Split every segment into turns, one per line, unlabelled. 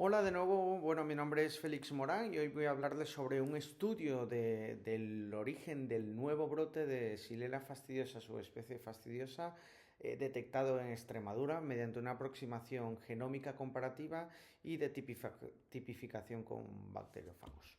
Hola de nuevo, bueno, mi nombre es Félix Morán y hoy voy a hablarles sobre un estudio del origen del nuevo brote de Xylella fastidiosa, subespecie fastidiosa, detectado en Extremadura mediante una aproximación genómica comparativa y de tipificación con bacteriófagos.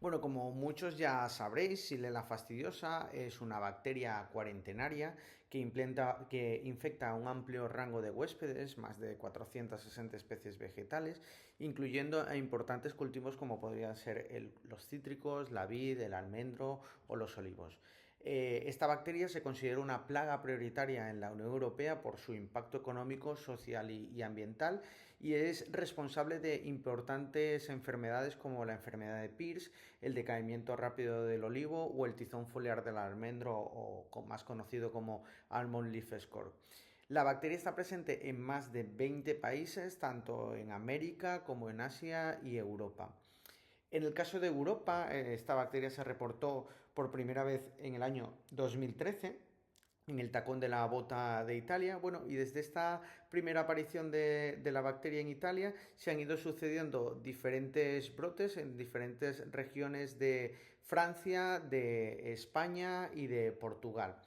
Bueno, como muchos ya sabréis, Xylella fastidiosa es una bacteria cuarentenaria que infecta a un amplio rango de huéspedes, más de 460 especies vegetales, incluyendo a importantes cultivos como podrían ser los cítricos, la vid, el almendro o los olivos. Esta bacteria se considera una plaga prioritaria en la Unión Europea por su impacto económico, social y ambiental, y es responsable de importantes enfermedades como la enfermedad de Pierce, el decaimiento rápido del olivo o el tizón foliar del almendro, o más conocido como Almond Leaf Spore. La bacteria está presente en más de 20 países, tanto en América como en Asia y Europa. En el caso de Europa, esta bacteria se reportó por primera vez en el año 2013 en el tacón de la bota de Italia. Bueno, y desde esta primera aparición de la bacteria en Italia se han ido sucediendo diferentes brotes en diferentes regiones de Francia, de España y de Portugal.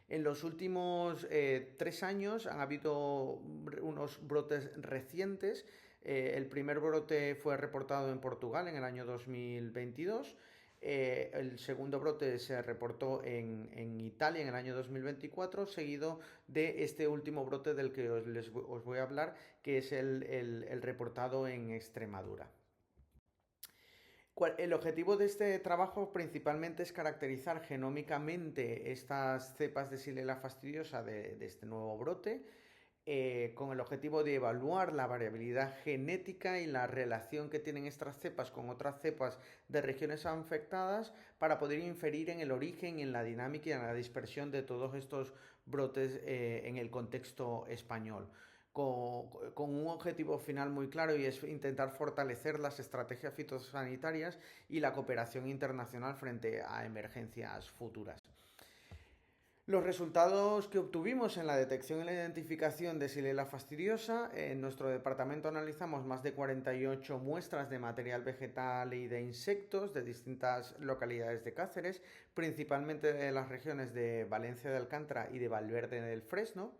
En los últimos 3 años han habido unos brotes recientes. El primer brote fue reportado en Portugal en el año 2022. El segundo brote se reportó en Italia en el año 2024, seguido de este último brote del que os voy a hablar, que es el reportado en Extremadura. El objetivo de este trabajo principalmente es caracterizar genómicamente estas cepas de Xylella fastidiosa de este nuevo brote, con el objetivo de evaluar la variabilidad genética y la relación que tienen estas cepas con otras cepas de regiones afectadas para poder inferir en el origen, en la dinámica y en la dispersión de todos estos brotes en el contexto español. Con un objetivo final muy claro, y es intentar fortalecer las estrategias fitosanitarias y la cooperación internacional frente a emergencias futuras. Los resultados que obtuvimos en la detección y la identificación de Xylella fastidiosa, en nuestro departamento analizamos más de 48 muestras de material vegetal y de insectos de distintas localidades de Cáceres, principalmente de las regiones de Valencia de Alcántara y de Valverde del Fresno.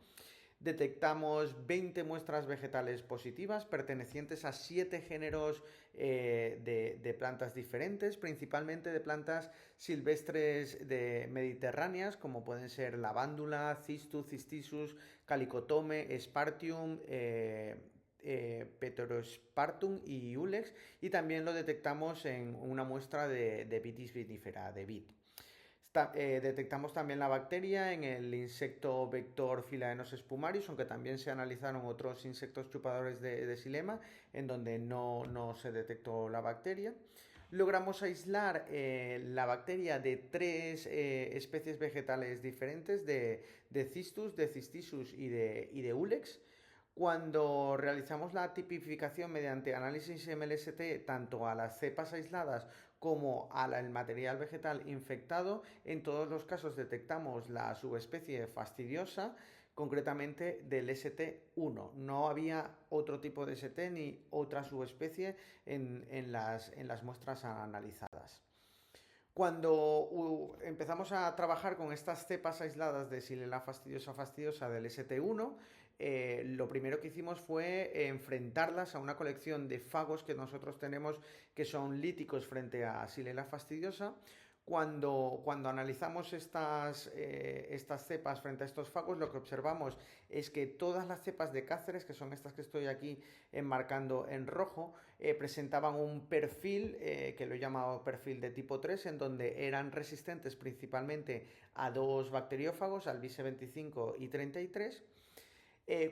Detectamos 20 muestras vegetales positivas pertenecientes a 7 géneros de plantas diferentes, principalmente de plantas silvestres mediterráneas, como pueden ser lavándula, cistus, cistisus, calicotome, spartium, Pterosphaertum y Ulex, y también lo detectamos en una muestra de Vitis vinifera, de vid. Detectamos también la bacteria en el insecto vector Philaenos spumarius, aunque también se analizaron otros insectos chupadores de xilema, en donde no se detectó la bacteria. Logramos aislar la bacteria de 3 especies vegetales diferentes, de Cistus, de Cistisus y de Ulex. Cuando realizamos la tipificación mediante análisis MLST tanto a las cepas aisladas como al material vegetal infectado, en todos los casos detectamos la subespecie fastidiosa, concretamente del ST1. No había otro tipo de ST ni otra subespecie en las muestras analizadas. Cuando empezamos a trabajar con estas cepas aisladas de Xylella fastidiosa del ST1, lo primero que hicimos fue enfrentarlas a una colección de fagos que nosotros tenemos, que son líticos frente a Xylella fastidiosa. Cuando analizamos estas cepas frente a estos fagos, lo que observamos es que todas las cepas de Cáceres, que son estas que estoy aquí enmarcando en rojo, presentaban un perfil que lo he llamado perfil de tipo 3, en donde eran resistentes principalmente a dos bacteriófagos, al Vise 25 y 33.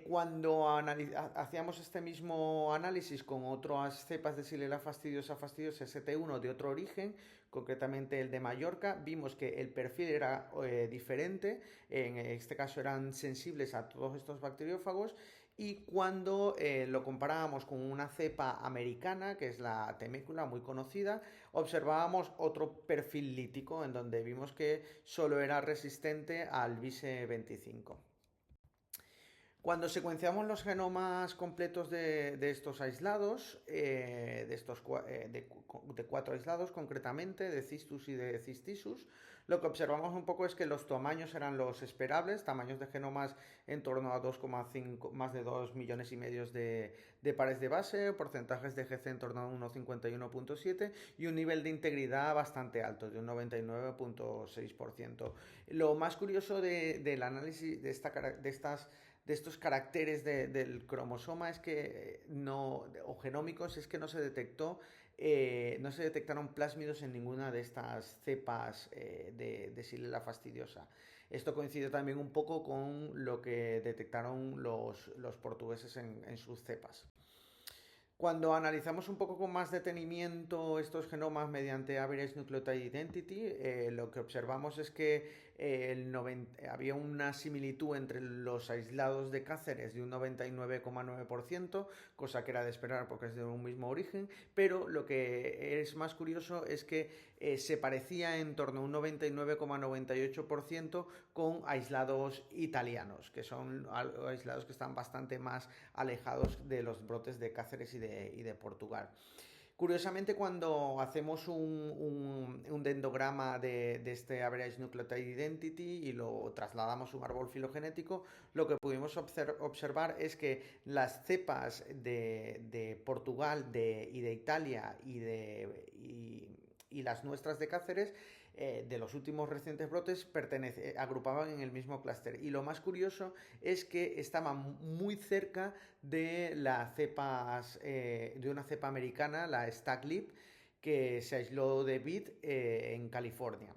Cuando hacíamos este mismo análisis con otras cepas de Xylella fastidiosa ST1 de otro origen, concretamente el de Mallorca, vimos que el perfil era diferente. En este caso eran sensibles a todos estos bacteriófagos, y cuando lo comparábamos con una cepa americana, que es la temécula, muy conocida, observábamos otro perfil lítico, en donde vimos que solo era resistente al Vise 25. Cuando secuenciamos los genomas completos de estos aislados, de 4 aislados concretamente, de Cistus y de Cystisus, lo que observamos un poco es que los tamaños eran los esperables, tamaños de genomas en torno a 2,5, más de 2 millones y medio de pares de base, porcentajes de GC en torno a 1,51,7 y un nivel de integridad bastante alto, de un 99,6%. Lo más curioso del análisis de estos caracteres del cromosoma es que o genómicos, es que no se detectaron plásmidos en ninguna de estas cepas de Xylella fastidiosa. Esto coincide también un poco con lo que detectaron los portugueses en sus cepas. Cuando analizamos un poco con más detenimiento estos genomas mediante Average Nucleotide Identity, lo que observamos es que había una similitud entre los aislados de Cáceres de un 99,9%, cosa que era de esperar porque es de un mismo origen, pero lo que es más curioso es que se parecía en torno a un 99,98% con aislados italianos, que son aislados que están bastante más alejados de los brotes de Cáceres y de Portugal. Curiosamente, cuando hacemos un dendrograma de este Average Nucleotide Identity y lo trasladamos a un árbol filogenético, lo que pudimos observar es que las cepas de Portugal y de Italia y las nuestras de Cáceres, de los últimos recientes brotes, agrupaban en el mismo clúster. Y lo más curioso es que estaban muy cerca de una cepa americana, la Stacklip, que se aisló de vid en California.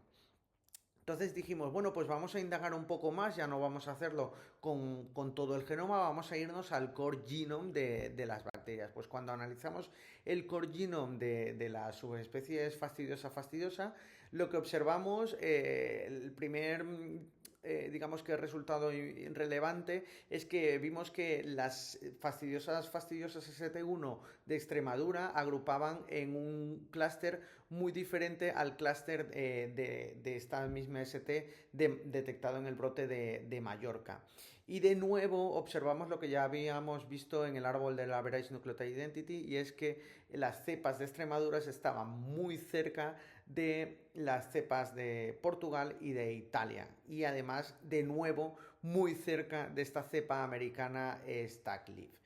Entonces dijimos, bueno, pues vamos a indagar un poco más, ya no vamos a hacerlo con todo el genoma, vamos a irnos al core genome de las bacterias. Pues cuando analizamos el core genome de las subespecies fastidiosa, lo que observamos, el primer digamos que el resultado relevante es que vimos que las fastidiosas ST1 de Extremadura agrupaban en un clúster muy diferente al clúster de esta misma ST detectado en el brote de Mallorca. Y de nuevo observamos lo que ya habíamos visto en el árbol de la Average Nucleotide Identity, y es que las cepas de Extremadura estaban muy cerca de las cepas de Portugal y de Italia, y además de nuevo muy cerca de esta cepa americana Stacklip.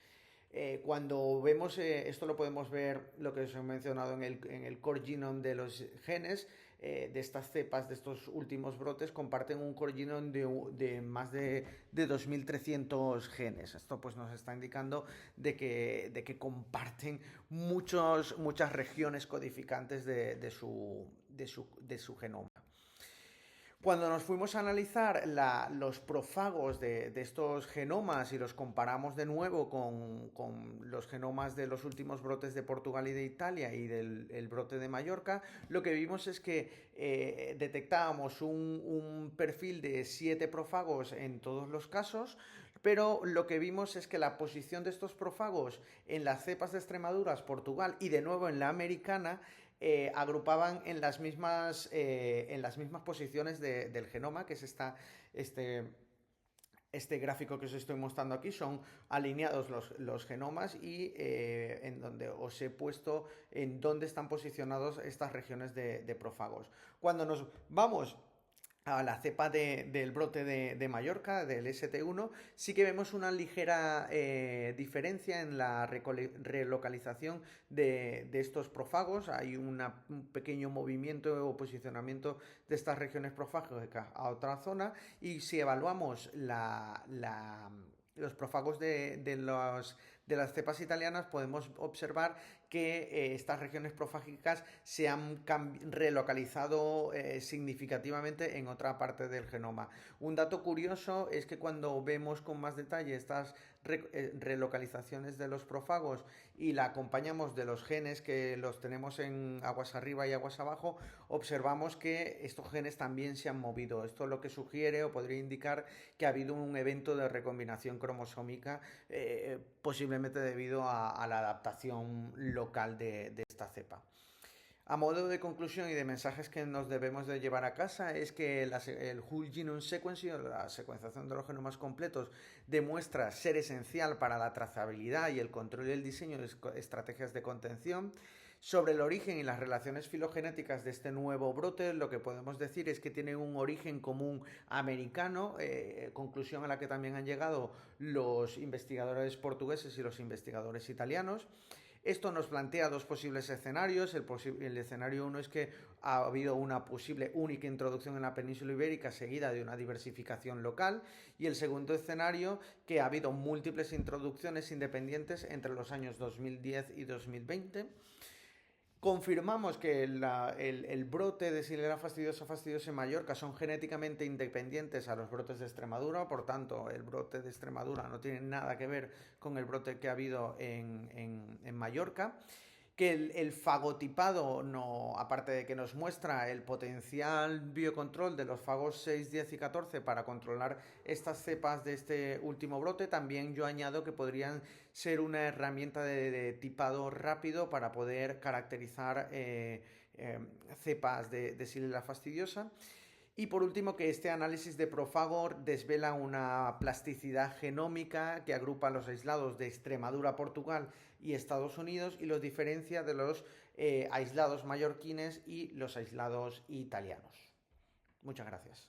Cuando vemos, esto lo podemos ver, lo que os he mencionado en el core genome de los genes, de estas cepas, de estos últimos brotes, comparten un core genome de más de 2.300 genes. Esto pues nos está indicando de que comparten muchas regiones codificantes de su genoma. Cuando nos fuimos a analizar los profagos de estos genomas y los comparamos de nuevo con los genomas de los últimos brotes de Portugal y de Italia y del brote de Mallorca, lo que vimos es que detectábamos un perfil de 7 profagos en todos los casos, pero lo que vimos es que la posición de estos profagos en las cepas de Extremadura, Portugal y de nuevo en la americana, agrupaban en las mismas posiciones del genoma, que es este gráfico que os estoy mostrando aquí. Son alineados los genomas y en donde os he puesto en dónde están posicionados estas regiones de profagos. Cuando nos vamos a la cepa del brote de Mallorca, del ST1, sí que vemos una ligera diferencia en la relocalización de estos profagos. Hay un pequeño movimiento o posicionamiento de estas regiones profágicas a otra zona, y si evaluamos los profagos de las cepas italianas, podemos observar que estas regiones profágicas se han relocalizado significativamente en otra parte del genoma. Un dato curioso es que cuando vemos con más detalle estas relocalizaciones de los profagos y la acompañamos de los genes que los tenemos en aguas arriba y aguas abajo, observamos que estos genes también se han movido. Esto lo que sugiere o podría indicar que ha habido un evento de recombinación cromosómica, posiblemente debido a la adaptación local de esta cepa. A modo de conclusión y de mensajes que nos debemos de llevar a casa es que el Whole Genome Sequencing, la secuenciación de los genomas completos, demuestra ser esencial para la trazabilidad y el control y el diseño de estrategias de contención. Sobre el origen y las relaciones filogenéticas de este nuevo brote, lo que podemos decir es que tiene un origen común americano, conclusión a la que también han llegado los investigadores portugueses y los investigadores italianos. Esto nos plantea dos posibles escenarios. El escenario uno es que ha habido una posible única introducción en la península ibérica seguida de una diversificación local, y el segundo escenario que ha habido múltiples introducciones independientes entre los años 2010 y 2020. Confirmamos que el brote de Xylella fastidiosa en Mallorca son genéticamente independientes a los brotes de Extremadura, por tanto el brote de Extremadura no tiene nada que ver con el brote que ha habido en Mallorca. Que el fagotipado, no, aparte de que nos muestra el potencial biocontrol de los fagos 6, 10 y 14 para controlar estas cepas de este último brote, también yo añado que podrían ser una herramienta de tipado rápido para poder caracterizar cepas de Xylella fastidiosa. Y por último, que este análisis de Profagor desvela una plasticidad genómica que agrupa los aislados de Extremadura, Portugal y Estados Unidos y los diferencia de los aislados mallorquines y los aislados italianos. Muchas gracias.